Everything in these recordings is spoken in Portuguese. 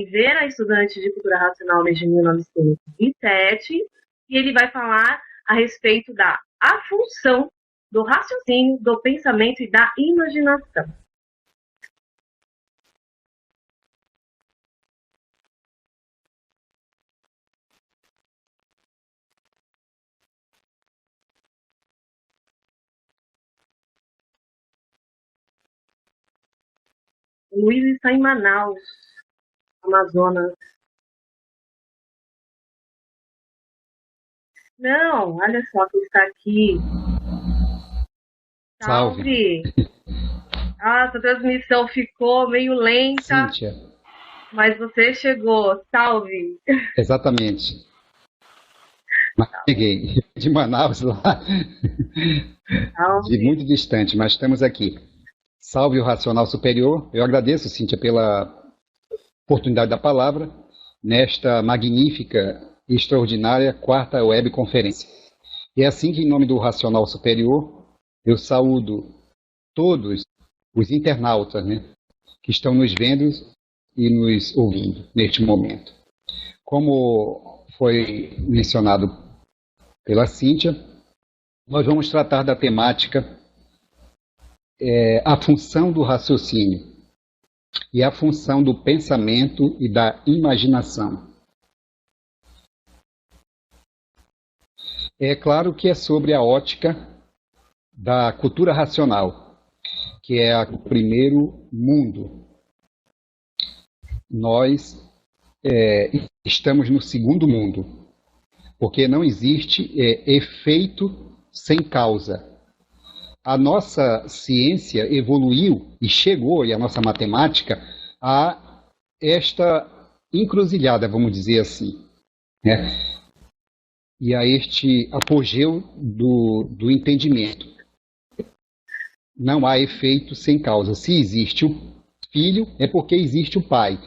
Oliveira, estudante de Cultura Racional desde 1927, e ele vai falar a respeito da a função do raciocínio, do pensamento e da imaginação. O Luiz está em Manaus, Amazonas. Não, olha só quem está aqui. Salve. Salve! Nossa, a transmissão ficou meio lenta, Cíntia, mas você chegou. Salve! exatamente. Mas cheguei de Manaus lá, de Salve! muito distante, mas estamos aqui. Salve o Racional Superior. Eu agradeço, Cíntia, pela oportunidade da palavra nesta magnífica e extraordinária quarta web conferência. E é assim que, em nome do Racional Superior, eu saúdo todos os internautas, né, que estão nos vendo e nos ouvindo neste momento. Como foi mencionado pela Cíntia, nós vamos tratar da temática a função do raciocínio e a função do pensamento e da imaginação. É claro que é sobre a ótica da cultura racional, que é o primeiro mundo. Nós estamos no segundo mundo, porque não existe efeito sem causa. A nossa ciência evoluiu e chegou, e a nossa matemática, a esta encruzilhada, vamos dizer assim, né? E a este apogeu do entendimento. Não há efeito sem causa. Se existe o filho, é porque existe o pai.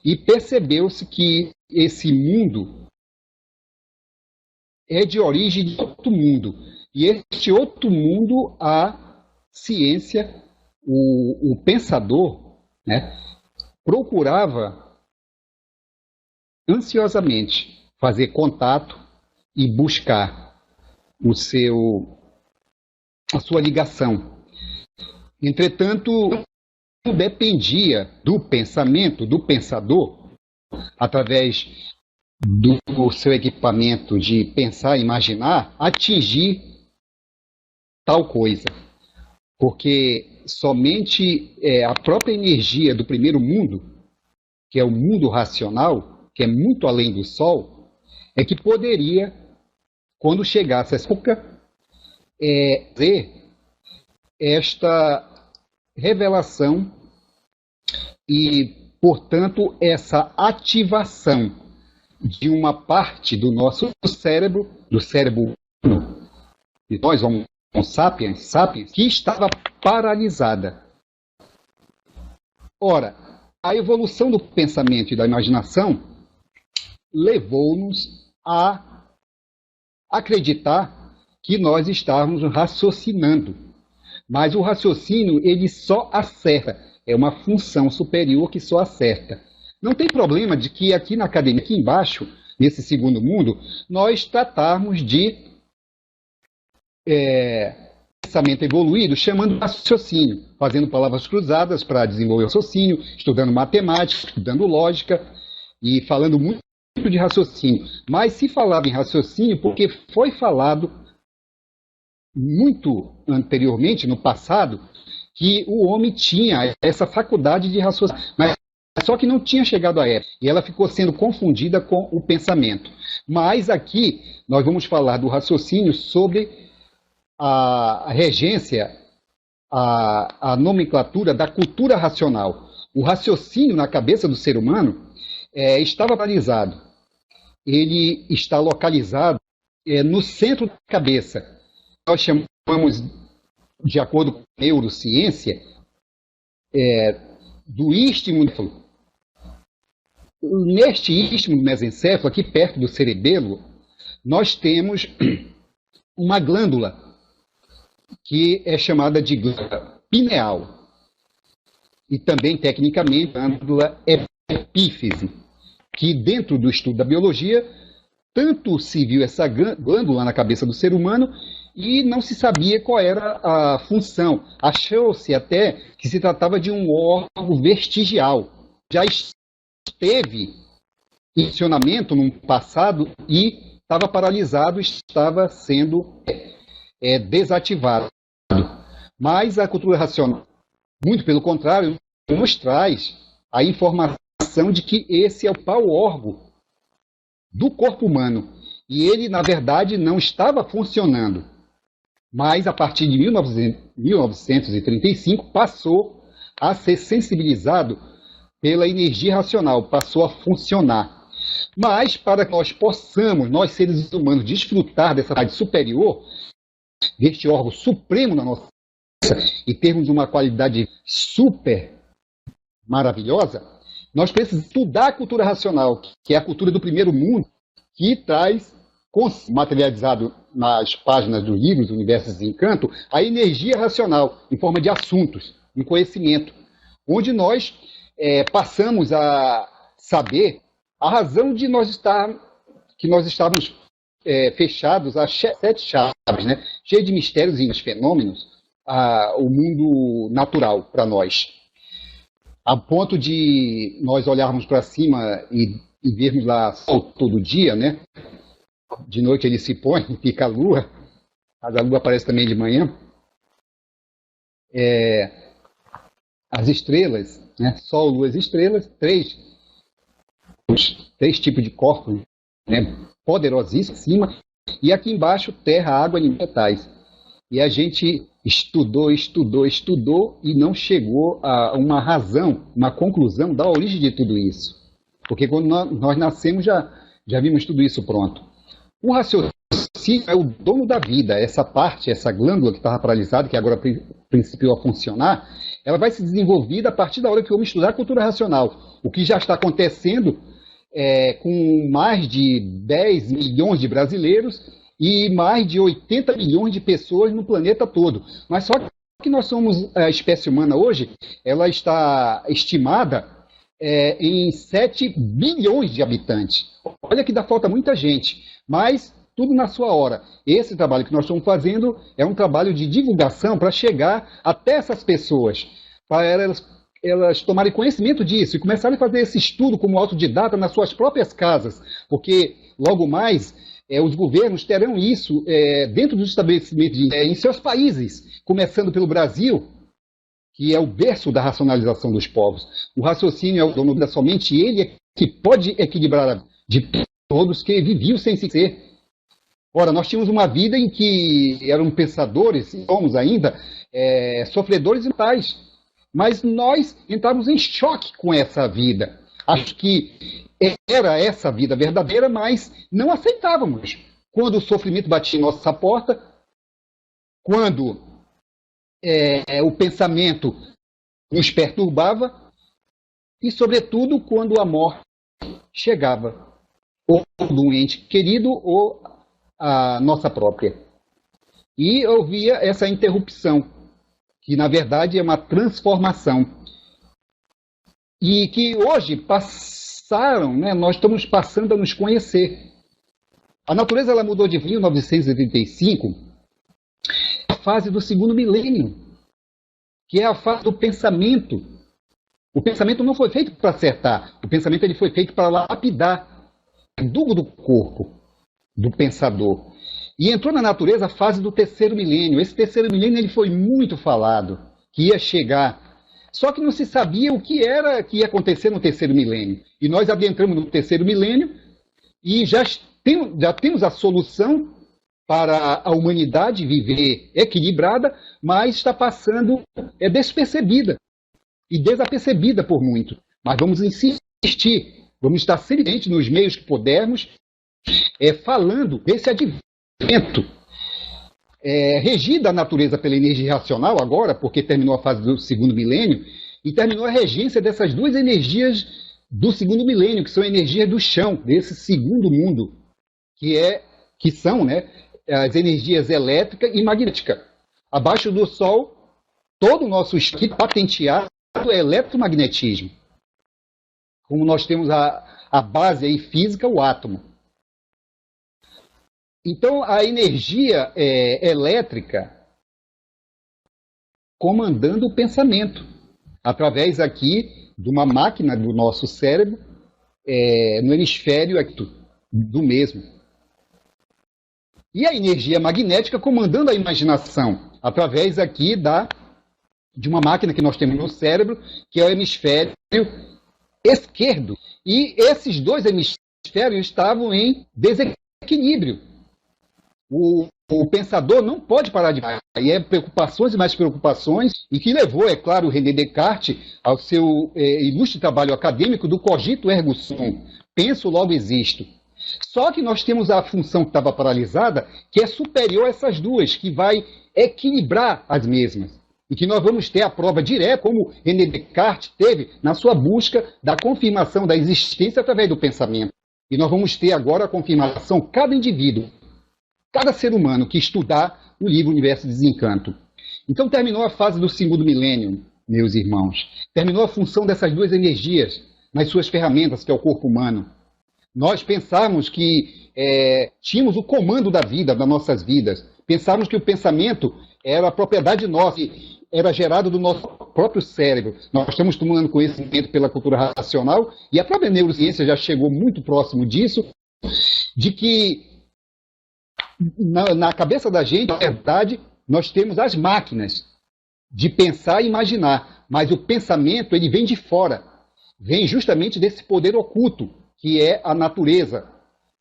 E percebeu-se que esse mundo é de origem de outro mundo. E este outro mundo, a ciência, o pensador, né, procurava ansiosamente fazer contato e buscar a sua ligação. Entretanto, não dependia do pensamento, do pensador, através do seu equipamento de pensar e imaginar, atingir tal coisa. Porque somente a própria energia do primeiro mundo, que é o mundo racional, que é muito além do Sol, é que poderia, quando chegasse essa época, ter esta revelação e, portanto, essa ativação de uma parte do nosso cérebro, do cérebro humano, e nós, Homo sapiens, que estava paralisada. Ora, a evolução do pensamento e da imaginação levou-nos a acreditar que nós estávamos raciocinando. Mas o raciocínio, ele só acerta. É uma função superior que só acerta. Não tem problema de que aqui na academia, aqui embaixo, nesse segundo mundo, nós tratarmos de pensamento evoluído, chamando de raciocínio, fazendo palavras cruzadas para desenvolver o raciocínio, estudando matemática, estudando lógica e falando muito de raciocínio. Mas se falava em raciocínio porque foi falado muito anteriormente, no passado, que o homem tinha essa faculdade de raciocínio, mas só que não tinha chegado a época, e ela ficou sendo confundida com o pensamento. Mas aqui nós vamos falar do raciocínio sobre a regência, a nomenclatura da cultura racional. O raciocínio na cabeça do ser humano estava paralisado. Ele está localizado no centro da cabeça. Nós chamamos, de acordo com a neurociência, do istmo. Neste istmo do mesencéfalo, aqui perto do cerebelo, nós temos uma glândula que é chamada de glândula pineal. E também, tecnicamente, a glândula epífise, que dentro do estudo da biologia, tanto se viu essa glândula na cabeça do ser humano e não se sabia qual era a função. Achou-se até que se tratava de um órgão vestigial. Já esteve em funcionamento no passado e estava paralisado, estava sendo desativado. Mas a cultura racional, muito pelo contrário, nos traz a informação de que esse é o pau órgão do corpo humano. E ele, na verdade, não estava funcionando. Mas, a partir de 1935, passou a ser sensibilizado pela energia racional, passou a funcionar. Mas, para que nós possamos, nós seres humanos, desfrutar dessa parte superior, deste órgão supremo na nossa vida, e termos uma qualidade super maravilhosa, nós precisamos estudar a cultura racional, que é a cultura do primeiro mundo, que traz, materializado nas páginas dos livros Universos de Encanto, a energia racional, em forma de assuntos, em conhecimento, onde nós passamos a saber a razão de que nós estávamos fechados a 7 chaves, né? Cheio de mistérios e fenômenos, o mundo natural para nós. A ponto de nós olharmos para cima e vermos lá sol todo dia, né? De noite ele se põe, fica a lua, mas a lua aparece também de manhã. As estrelas, né? Sol, lua e estrelas, três tipos de corpos, né? Poderosíssimos em cima, e aqui embaixo terra, água e metais. E a gente estudou e não chegou a uma razão, uma conclusão da origem de tudo isso. Porque quando nós nascemos já vimos tudo isso pronto. O raciocínio é o dono da vida. Essa parte, essa glândula que estava paralisada, que agora principiou a funcionar, ela vai se desenvolver a partir da hora que vamos estudar a cultura racional. O que já está acontecendo com mais de 10 milhões de brasileiros e mais de 80 milhões de pessoas no planeta todo. Mas só que nós somos, a espécie humana hoje, ela está estimada em 7 bilhões de habitantes. Olha que dá falta muita gente, mas tudo na sua hora. Esse trabalho que nós estamos fazendo é um trabalho de divulgação para chegar até essas pessoas, para elas tomarem conhecimento disso e começarem a fazer esse estudo como autodidata nas suas próprias casas, porque logo mais os governos terão isso dentro dos estabelecimentos em seus países, começando pelo Brasil, que é o berço da racionalização dos povos. O raciocínio é o dono da somente ele que pode equilibrar de todos que viviam sem se ser. Ora, nós tínhamos uma vida em que eram pensadores, e somos ainda, sofredores e mortais. Mas nós entramos em choque com essa vida. Acho que era essa vida verdadeira, mas não aceitávamos. Quando o sofrimento batia em nossa porta, quando o pensamento nos perturbava e, sobretudo, quando a morte chegava, ou do ente querido ou a nossa própria. E eu via essa interrupção, que na verdade é uma transformação. E que hoje passaram, né, nós estamos passando a nos conhecer. A natureza ela mudou de 1935, a fase do segundo milênio, que é a fase do pensamento. O pensamento não foi feito para acertar, o pensamento ele foi feito para lapidar o dugo do corpo, do pensador. E entrou na natureza a fase do terceiro milênio. Esse terceiro milênio ele foi muito falado, que ia chegar. Só que não se sabia o que era que ia acontecer no terceiro milênio. E nós adentramos no terceiro milênio e já temos a solução para a humanidade viver equilibrada, mas está passando despercebida e desapercebida por muito. Mas vamos insistir, vamos estar sempre nos meios que pudermos, falando desse advento. Regida a natureza pela energia racional agora, porque terminou a fase do segundo milênio, e terminou a regência dessas duas energias do segundo milênio, que são energias do chão, desse segundo mundo, que são, né, as energias elétrica e magnética. Abaixo do Sol, todo o nosso espírito patenteado é eletromagnetismo. como nós temos a base aí física, o átomo. Então, a energia elétrica comandando o pensamento, através aqui de uma máquina do nosso cérebro, no hemisfério do mesmo. E a energia magnética comandando a imaginação, através aqui de uma máquina que nós temos no cérebro, que é o hemisfério esquerdo. E esses dois hemisférios estavam em desequilíbrio. O pensador não pode parar de pensar. E preocupações e mais preocupações, e que levou, é claro, o René Descartes ao seu ilustre trabalho acadêmico do cogito ergo sum, penso, logo existo. Só que nós temos a função que estava paralisada, que é superior a essas duas, que vai equilibrar as mesmas. E que nós vamos ter a prova direta, como René Descartes teve na sua busca da confirmação da existência através do pensamento. E nós vamos ter agora a confirmação, cada indivíduo, cada ser humano que estudar o livro Universo de Desencanto. Então terminou a fase do segundo milênio, meus irmãos. Terminou a função dessas duas energias nas suas ferramentas, que é o corpo humano. Nós pensávamos que tínhamos o comando da vida, das nossas vidas. Pensávamos que o pensamento era propriedade nossa, era gerado do nosso próprio cérebro. Nós estamos tomando conhecimento pela cultura racional, e a própria neurociência já chegou muito próximo disso, de que na cabeça da gente, na verdade, nós temos as máquinas de pensar e imaginar, mas o pensamento ele vem de fora, vem justamente desse poder oculto, que é a natureza,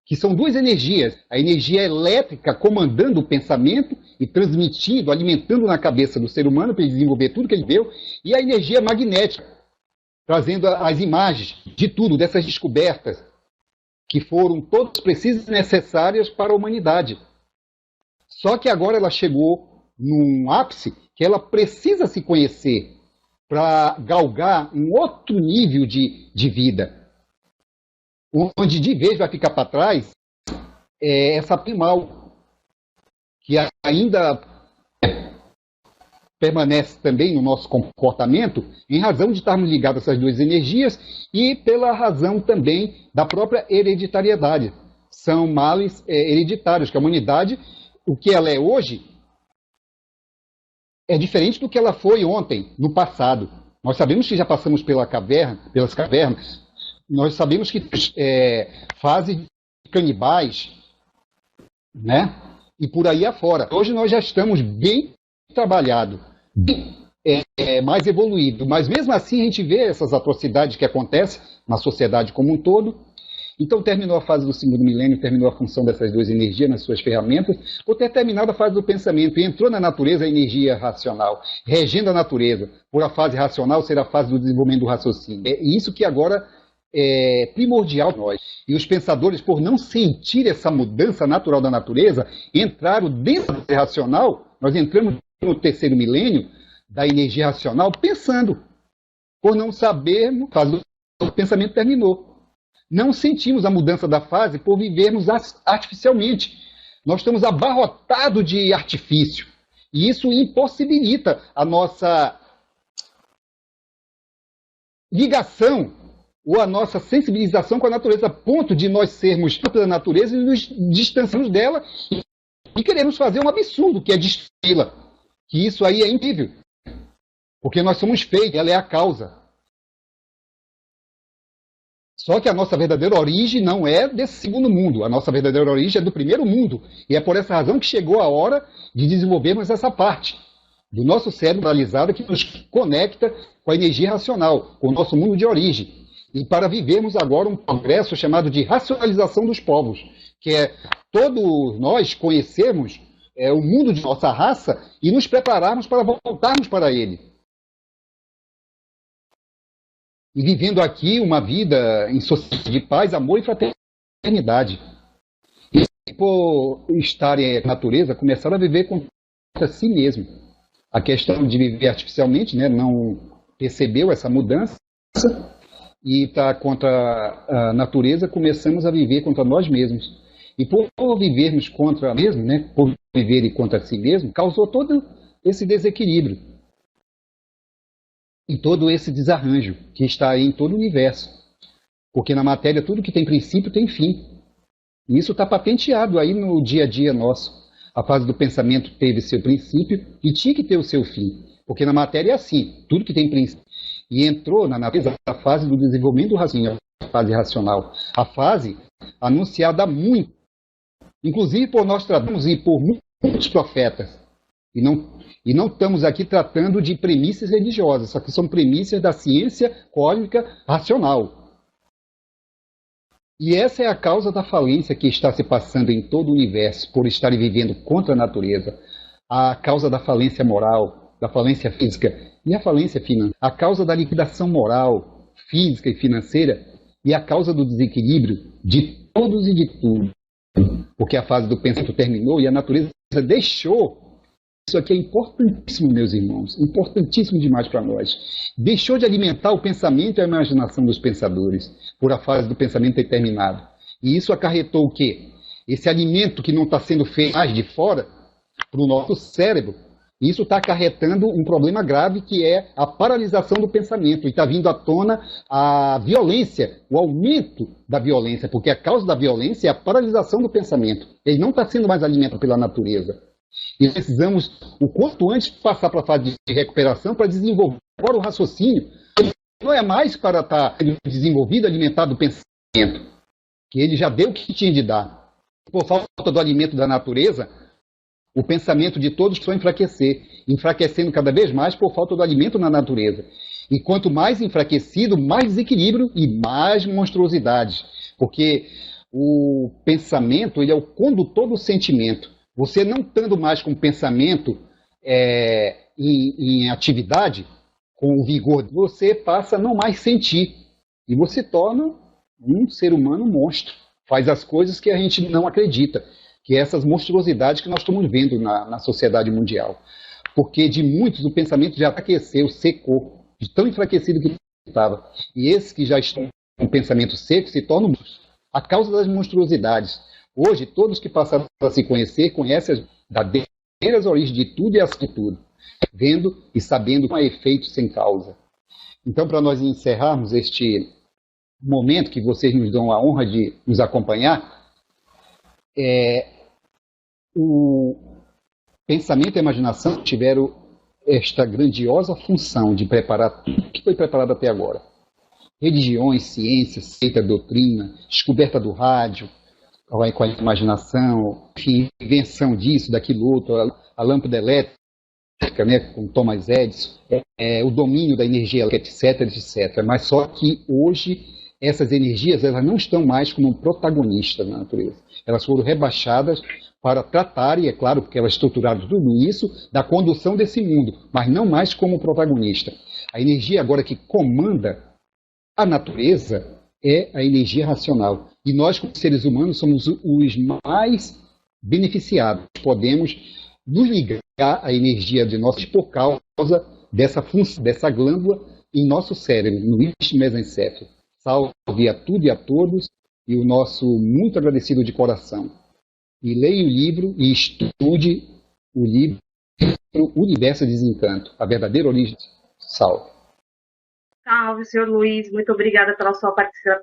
que são duas energias, a energia elétrica comandando o pensamento e transmitindo, alimentando na cabeça do ser humano para ele desenvolver tudo que ele deu, e a energia magnética, trazendo as imagens de tudo, dessas descobertas, que foram todas precisas e necessárias para a humanidade. Só que agora ela chegou num ápice que ela precisa se conhecer para galgar um outro nível de vida, onde de vez vai ficar para trás essa primal, que ainda permanece também no nosso comportamento, em razão de estarmos ligados a essas duas energias e pela razão também da própria hereditariedade. São males hereditários, que a humanidade, o que ela é hoje, é diferente do que ela foi ontem, no passado. Nós sabemos que já passamos pelas cavernas, nós sabemos que fases canibais, né? E por aí afora. Hoje nós já estamos bem trabalhados, mais evoluídos, mas mesmo assim a gente vê essas atrocidades que acontecem na sociedade como um todo. Então terminou a fase do segundo milênio, terminou a função dessas duas energias nas suas ferramentas, por ter terminado a fase do pensamento, e entrou na natureza a energia racional, regendo a natureza. Por a fase racional ser a fase do desenvolvimento do raciocínio. É isso que agora é primordial para nós. E os pensadores, por não sentir essa mudança natural da natureza, entraram dentro do racional. Nós entramos no terceiro milênio da energia racional pensando. Por não sabermos, o pensamento terminou. Não sentimos a mudança da fase por vivermos artificialmente. Nós estamos abarrotados de artifício. E isso impossibilita a nossa ligação ou a nossa sensibilização com a natureza, a ponto de nós sermos da natureza e nos distanciarmos dela e queremos fazer um absurdo, que é destruí-la. Que isso aí é incrível. Porque nós somos feitos, ela é a causa. Só que a nossa verdadeira origem não é desse segundo mundo. A nossa verdadeira origem é do primeiro mundo. E é por essa razão que chegou a hora de desenvolvermos essa parte do nosso cérebro paralisado que nos conecta com a energia racional, com o nosso mundo de origem. E para vivermos agora um progresso chamado de racionalização dos povos, que é todos nós conhecermos o mundo de nossa raça e nos prepararmos para voltarmos para ele. E vivendo aqui uma vida em sociedade de paz, amor e fraternidade. E por estar em natureza, começaram a viver contra si mesmo. A questão de viver artificialmente, né, não percebeu essa mudança e está contra a natureza, começamos a viver contra nós mesmos. E por vivermos contra mesmo, né, por viver e contra si mesmo, causou todo esse desequilíbrio. E todo esse desarranjo que está aí em todo o universo. Porque na matéria tudo que tem princípio tem fim. E isso está patenteado aí no dia a dia nosso. A fase do pensamento teve seu princípio e tinha que ter o seu fim. Porque na matéria é assim, tudo que tem princípio. E entrou na natureza a fase do desenvolvimento do raciocínio, a fase racional. A fase anunciada muito, inclusive por nós tratamos e por muitos profetas. E não estamos aqui tratando de premissas religiosas, só que são premissas da ciência cósmica racional. E essa é a causa da falência que está se passando em todo o universo por estarem vivendo contra a natureza. A causa da falência moral, da falência física e a falência financeira. A causa da liquidação moral, física e financeira e a causa do desequilíbrio de todos e de tudo. Porque a fase do pensamento terminou e a natureza deixou. Isso aqui é importantíssimo, meus irmãos, importantíssimo demais para nós. Deixou de alimentar o pensamento e a imaginação dos pensadores, por a fase do pensamento ter terminado. E isso acarretou o quê? Esse alimento que não está sendo feito mais de fora, para o nosso cérebro, isso está acarretando um problema grave que é a paralisação do pensamento. E está vindo à tona a violência, o aumento da violência, porque a causa da violência é a paralisação do pensamento. Ele não está sendo mais alimentado pela natureza. E precisamos, o quanto antes, passar para a fase de recuperação para desenvolver agora o raciocínio. Não é mais para estar desenvolvido, alimentado do pensamento, que ele já deu o que tinha de dar. Por falta do alimento da natureza, o pensamento de todos vai enfraquecer, enfraquecendo cada vez mais por falta do alimento na natureza. E quanto mais enfraquecido, mais desequilíbrio e mais monstruosidade. Porque o pensamento ele é o condutor do sentimento. Você não estando mais com o pensamento em atividade, com o vigor, você passa a não mais sentir. E você torna um ser humano monstro. Faz as coisas que a gente não acredita, que é essas monstruosidades que nós estamos vendo na sociedade mundial. Porque de muitos o pensamento já aqueceu, secou, de tão enfraquecido que estava. E esses que já estão com o pensamento seco se tornam a causa das monstruosidades. Hoje, todos que passaram a se conhecer, conhecem as verdadeiras origens de tudo e as de tudo, vendo e sabendo que não há efeito sem causa. Então, para nós encerrarmos este momento que vocês nos dão a honra de nos acompanhar, o pensamento e a imaginação tiveram esta grandiosa função de preparar tudo que foi preparado até agora. Religiões, ciências, seita, doutrina, descoberta do rádio, com a imaginação, enfim, invenção disso, daquilo outro, a lâmpada elétrica, né, com Thomas Edison, o domínio da energia elétrica, etc, etc. Mas só que hoje essas energias elas não estão mais como protagonistas na natureza. Elas foram rebaixadas para tratarem, é claro, porque elas estruturaram tudo isso, da condução desse mundo, mas não mais como protagonista. A energia agora que comanda a natureza é a energia racional. E nós, como seres humanos, somos os mais beneficiados. Podemos nos ligar à energia de nós por causa dessa função, dessa glândula em nosso cérebro, no eixo mesencéfalo. Salve a tudo e a todos, e o nosso muito agradecido de coração. E leia o livro e estude o livro Universo de Desencanto, a verdadeira origem. Salve. Salve, senhor Luiz. Muito obrigada pela sua participação.